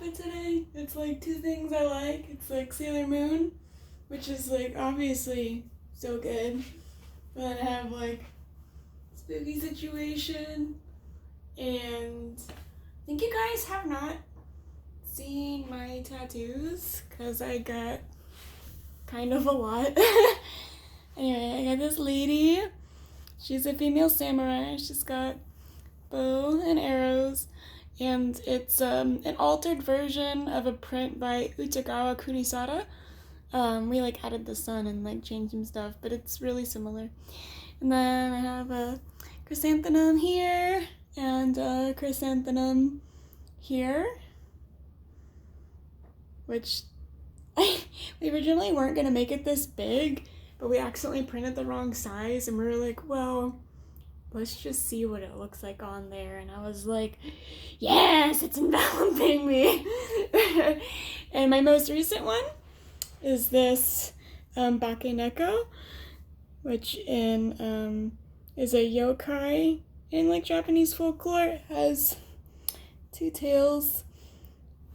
outfit today. It's like two things I like. It's like Sailor Moon, which is like obviously so good. But then I have like spooky situation, and I think you guys have not seen my tattoos because I got kind of a lot. Anyway, I got this lady. She's a female samurai. She's got bow and arrows, and it's an altered version of a print by Utagawa Kunisada. We like added the sun and like changed some stuff, but it's really similar. And then I have a chrysanthemum here and a chrysanthemum here, which we originally weren't gonna make it this big, but we accidentally printed the wrong size, and we were like, well, let's just see what it looks like on there. And I was like, yes, it's enveloping me. And my most recent one is this Bakeneko, which is a yokai in like Japanese folklore. It has two tails,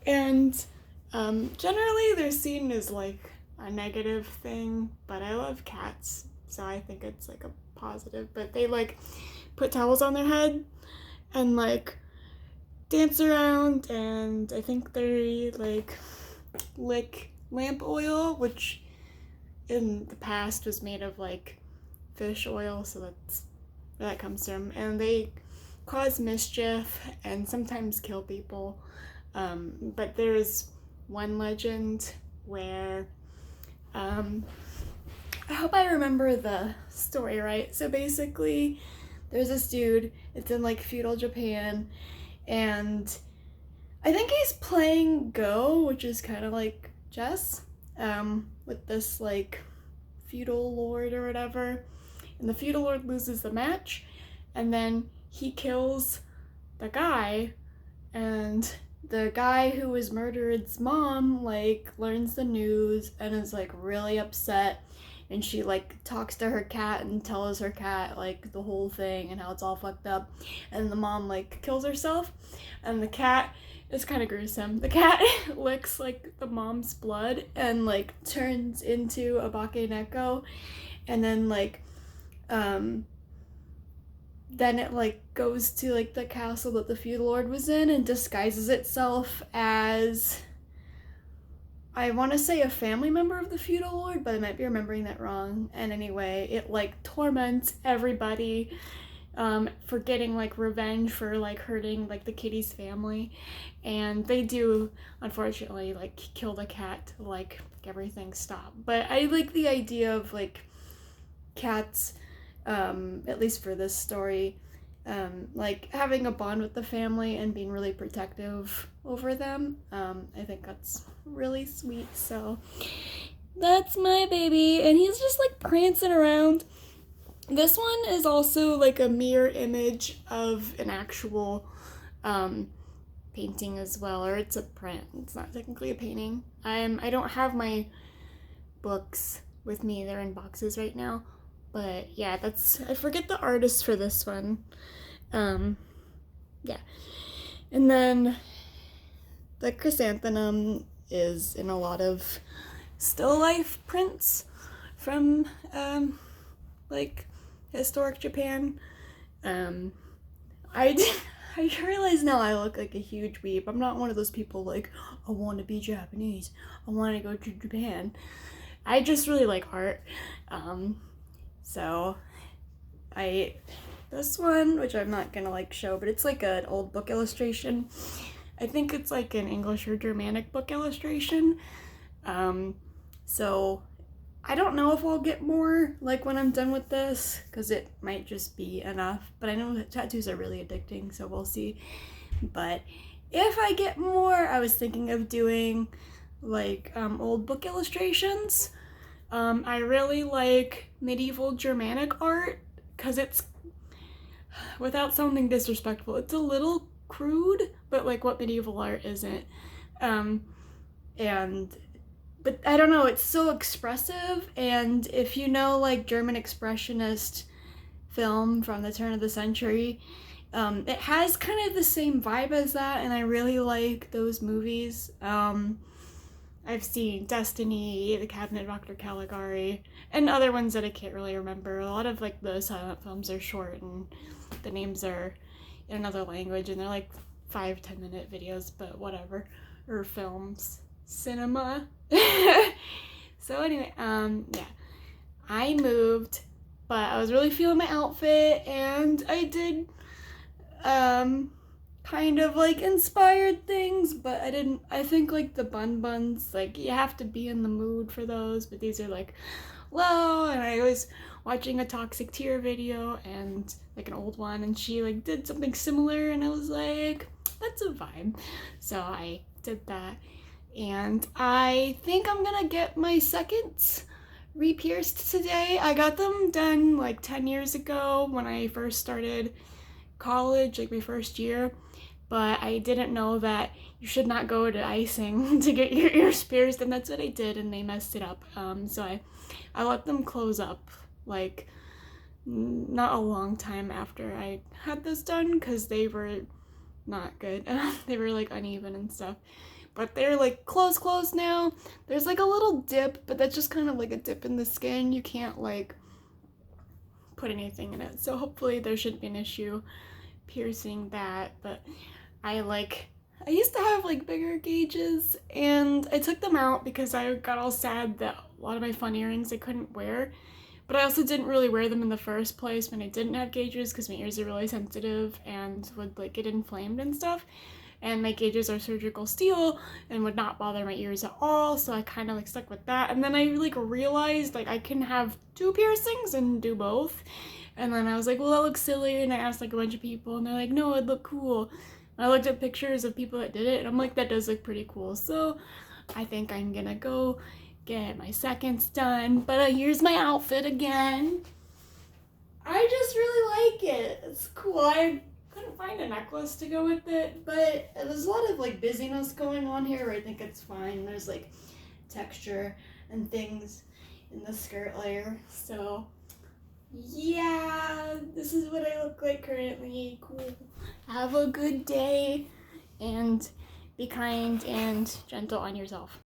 and generally they're seen as like a negative thing, but I love cats, so I think it's like a positive. But they like put towels on their head and like dance around, and I think they like lick lamp oil, which in the past was made of like fish oil, so that's where that comes from. And they cause mischief and sometimes kill people, but there's one legend where I hope I remember the story right. So basically there's this dude, it's in like feudal Japan, and I think he's playing Go, which is kind of like chess, with this like feudal lord or whatever, and the feudal lord loses the match, and then he kills the guy, and the guy who was murdered's mom like learns the news and is like really upset, and she like talks to her cat and tells her cat like the whole thing and how it's all fucked up, and the mom like kills herself, and the cat, it's kind of gruesome, the cat licks like the mom's blood and like turns into a bakeneko, and then like then it like goes to like the castle that the feudal lord was in and disguises itself as, I want to say, a family member of the feudal lord, but I might be remembering that wrong. And anyway, it like torments everybody for getting like revenge for like hurting like the kitty's family, and they do unfortunately like kill the cat to like make everything stop. But I like the idea of like cats, at least for this story, like having a bond with the family and being really protective over them. I think that's really sweet. So that's my baby, and he's just like prancing around. This one is also like a mirror image of an actual painting as well, or it's a print. It's not technically a painting. I don't have my books with me, they're in boxes right now. But yeah, I forget the artist for this one. Yeah. And then the chrysanthemum is in a lot of still life prints from like historic Japan. I realize now I look like a huge weeb. I'm not one of those people like, I want to be Japanese, I want to go to Japan. I just really like art. So this one, which I'm not gonna like show, but it's like an old book illustration. I think it's like an English or Germanic book illustration. So I don't know if I'll get more like when I'm done with this, because it might just be enough, but I know that tattoos are really addicting, so we'll see. But if I get more, I was thinking of doing like old book illustrations. I really like medieval Germanic art because it's, without sounding disrespectful, it's a little crude, but like what medieval art isn't. But I don't know, it's so expressive, and if you know like German expressionist film from the turn of the century, It has kind of the same vibe as that, and I really like those movies. I've seen Destiny, The Cabinet of Dr. Caligari, and other ones that I can't really remember. A lot of like the silent films are short and the names are in another language, and they're like 5-10 minute videos, but whatever. Or films. Cinema. So anyway, yeah. I moved, but I was really feeling my outfit, and I did kind of like inspired things, but I think like the buns, like you have to be in the mood for those, but these are like low, and I was watching a Toxic Tear video, and like an old one, and she like did something similar, and I was like, that's a vibe. So I did that, and I think I'm gonna get my seconds re-pierced today. I got them done like 10 years ago when I first started college, like my first year, but I didn't know that you should not go to icing to get your ears pierced, and that's what I did, and they messed it up. So I let them close up like not a long time after I had this done, because they were not good. They were like uneven and stuff, but they're like closed now. There's like a little dip, but that's just kind of like a dip in the skin. You can't like put anything in it, so hopefully there shouldn't be an issue piercing that. But I used to have like bigger gauges, and I took them out because I got all sad that a lot of my fun earrings I couldn't wear, but I also didn't really wear them in the first place when I didn't have gauges, because my ears are really sensitive and would like get inflamed and stuff, and my gauges are surgical steel and would not bother my ears at all, so I kind of like stuck with that. And then I like realized like I can have 2 piercings and do both, and then I was like, well, that looks silly, and I asked like a bunch of people, and they're like, no, it'd look cool. And I looked at pictures of people that did it, and I'm like, that does look pretty cool. So I think I'm gonna go get my seconds done. But here's my outfit again. I just really like it. It's cool. I couldn't find a necklace to go with it, but there's a lot of like busyness going on here where I think it's fine. There's like texture and things in the skirt layer. So yeah, this is what I look like currently. Cool. Have a good day, and be kind and gentle on yourself.